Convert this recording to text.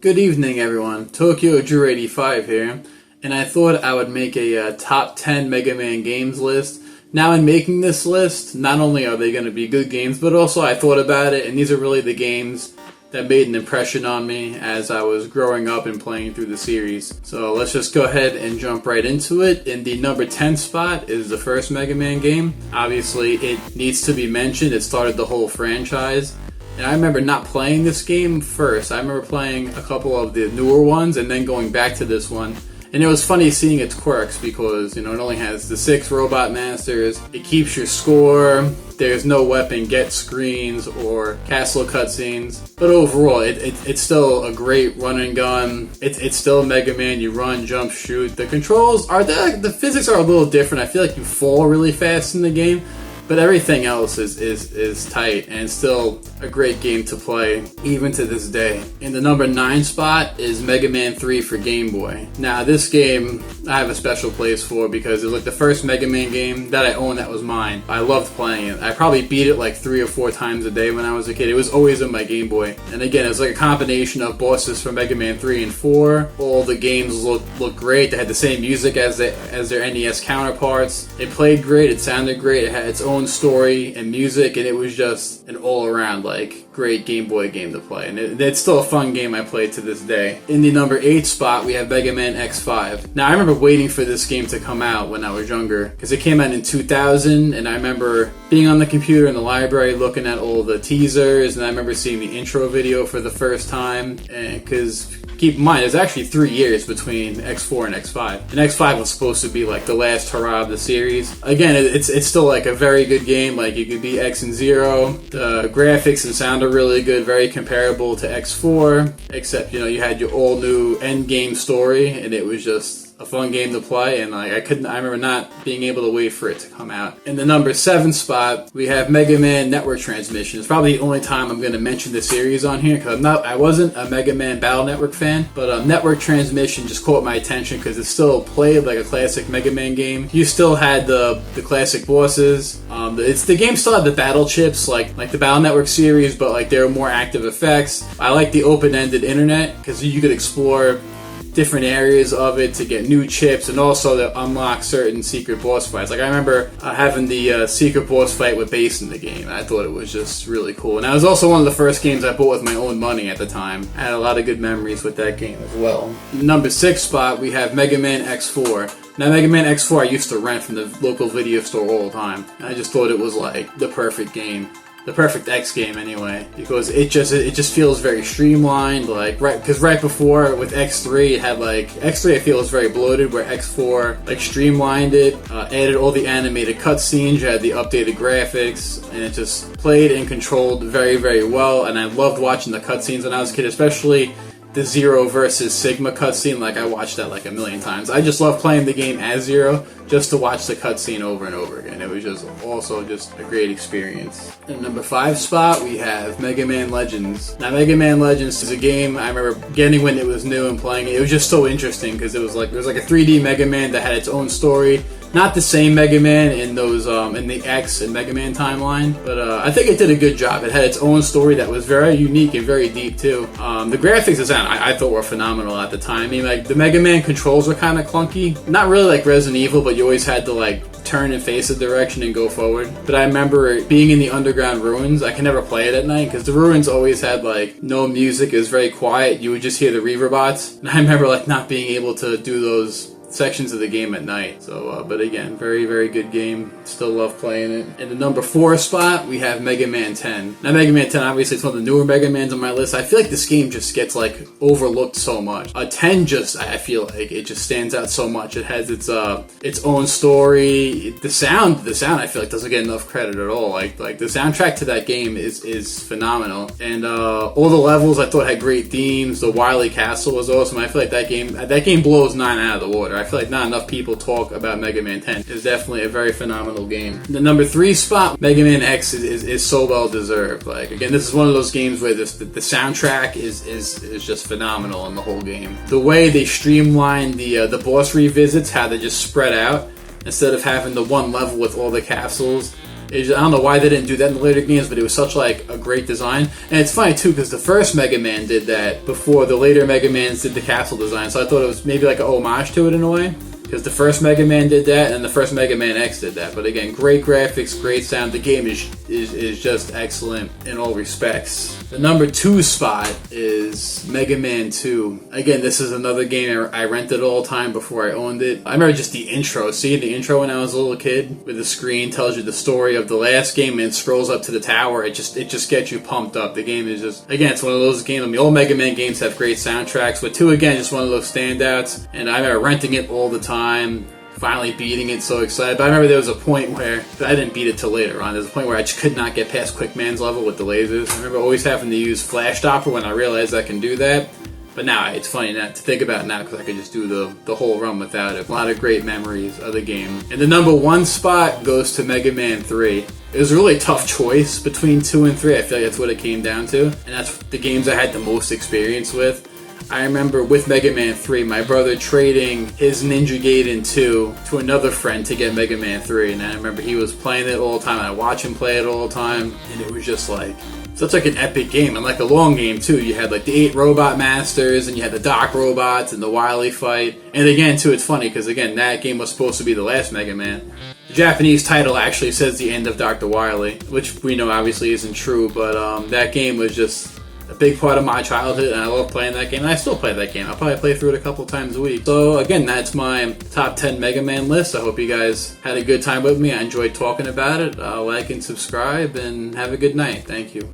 Good evening, everyone. Tokyo Drew 85 here, and I thought I would make a top 10 Mega Man games list. Now, in making this list, not only are they going to be good games, but also I thought about it, and these are really the games that made an impression on me as I was growing up and playing through the series. So let's just go ahead and jump right into it. In the number 10 spot is the first Mega Man game. Obviously, it needs to be mentioned. It started the whole franchise. And I remember not playing this game first. I remember playing a couple of the newer ones and then going back to this one. And it was funny seeing its quirks because, it only has the 6 robot masters. It keeps your score. There's no weapon get screens or castle cutscenes. But overall, it's still a great run and gun. It's still Mega Man. You run, jump, shoot. The controls are, the physics are a little different. I feel like you fall really fast in the game. But everything else is tight and still a great game to play, even to this day. In the number 9 spot is Mega Man 3 for Game Boy. Now, this game I have a special place for because it was like the first Mega Man game that I owned that was mine. I loved playing it. I probably beat it like 3 or 4 times a day when I was a kid. It was always in my Game Boy. And again, it's like a combination of bosses from Mega Man 3 and 4. All the games look great. They had the same music as their NES counterparts. It played great. It sounded great. It had its own story and music, and it was just an all-around great Game Boy game to play, and it's still a fun game I play to this day. In the number 8 spot, we have Mega Man X5. Now, I remember waiting for this game to come out when I was younger, because it came out in 2000, and I remember being on the computer in the library looking at all the teasers, and I remember seeing the intro video for the first time, because keep in mind, there's actually 3 years between X4 and X5. And X5 was supposed to be like the last hurrah of the series. Again, it's still like a very good game. Like, you could beat X and Zero. The graphics and sound are really good, very comparable to X4. Except, you had your all new end game story, and it was just a fun game to play, and I remember not being able to wait for it to come out. In the number 7 spot, we have Mega Man Network Transmission. It's probably the only time I'm going to mention the series on here, because I wasn't a Mega Man Battle Network fan, but Network Transmission just caught my attention because it still played like a classic Mega Man game. You still had the classic bosses. The game still had the battle chips, like the Battle Network series, but there were more active effects. I like the open-ended internet, because you could explore different areas of it to get new chips and also to unlock certain secret boss fights. I remember having the secret boss fight with bass in the game. I thought it was just really cool. And that was also one of the first games I bought with my own money at the time. I had a lot of good memories with that game as well. Number 6 spot, we have Mega Man X4. Now, Mega Man X4 I used to rent from the local video store all the time. I just thought it was like the perfect game. The perfect X game anyway, because it just feels very streamlined, because right before with X3 it had X3 I feel was very bloated, where X4 streamlined it, added all the animated cutscenes, you had the updated graphics, and it just played and controlled very, very well. And I loved watching the cutscenes when I was a kid, especially the Zero versus Sigma cutscene. I watched that a million times. I just love playing the game as Zero just to watch the cutscene over and over again. It was just a great experience. In number 5 spot, we have Mega Man Legends. Now, Mega Man Legends is a game I remember getting when it was new and playing it. It was just so interesting because it was like a 3D Mega Man that had its own story. Not the same Mega Man in those in the X and Mega Man timeline, but I think it did a good job. It had its own story that was very unique and very deep too. The graphics design I thought were phenomenal at the time. I mean, the Mega Man controls were kind of clunky, not really like Resident Evil, but you always had to turn and face a direction and go forward. But I remember being in the underground ruins. I can never play it at night because the ruins always had no music. It was very quiet. You would just hear the Reaverbots, and I remember not being able to do those sections of the game at night. So, but again, very, very good game. Still love playing it. In the number 4 spot, we have Mega Man 10. Now, Mega Man 10, obviously, it's one of the newer Mega Mans on my list. I feel like this game just gets overlooked so much. 10 I feel like it just stands out so much. It has its own story. The sound, I feel like doesn't get enough credit at all. The soundtrack to that game is phenomenal. And all the levels I thought had great themes. The Wily Castle was awesome. I feel like that game blows 9 out of the water. I feel like not enough people talk about Mega Man 10. It's definitely a very phenomenal game. The number 3 spot, Mega Man X, is so well deserved. Again, this is one of those games where the soundtrack is just phenomenal in the whole game. The way they streamline the boss revisits, how they just spread out instead of having the one level with all the castles. I don't know why they didn't do that in the later games, but it was such like a great design. And it's funny too because the first Mega Man did that before the later Mega Mans did the castle design. So I thought it was maybe like a homage to it in a way. Because the first Mega Man did that, and the first Mega Man X did that. But again, great graphics, great sound. The game is just excellent in all respects. The number 2 spot is Mega Man 2. Again, this is another game I rented all the time before I owned it. I remember just the intro. Seeing the intro when I was a little kid, with the screen tells you the story of the last game and scrolls up to the tower. It just gets you pumped up. The game is just, again, it's one of those games. I mean, all Mega Man games have great soundtracks, but 2 again, just one of those standouts. And I remember renting it all the time. Finally beating it, so excited. But I remember there was a point where I didn't beat it till later on. There's a point where I just could not get past Quick Man's level with the lasers. I remember always having to use Flash Stopper when I realized I can do that. But now it's funny to think about it now because I could just do the whole run without it. A lot of great memories of the game. And the number 1 spot goes to Mega Man 3. It was a really tough choice between 2 and 3. I feel like that's what it came down to. And that's the games I had the most experience with. I remember with Mega Man 3, my brother trading his Ninja Gaiden 2 to another friend to get Mega Man 3. And I remember he was playing it all the time, and I watched him play it all the time. And it was just like, such like an epic game, and like a long game too. You had like the 8 robot masters, and you had the Doc robots, and the Wily fight. And again too, it's funny, because again, that game was supposed to be the last Mega Man. The Japanese title actually says the end of Dr. Wily, which we know obviously isn't true, but that game was just a big part of my childhood, and I love playing that game, and I still play that game. I'll probably play through it a couple times a week. So again, that's my top 10 Mega Man list. I hope you guys had a good time with me. I enjoyed talking about it. Like and subscribe, and have a good night. Thank you.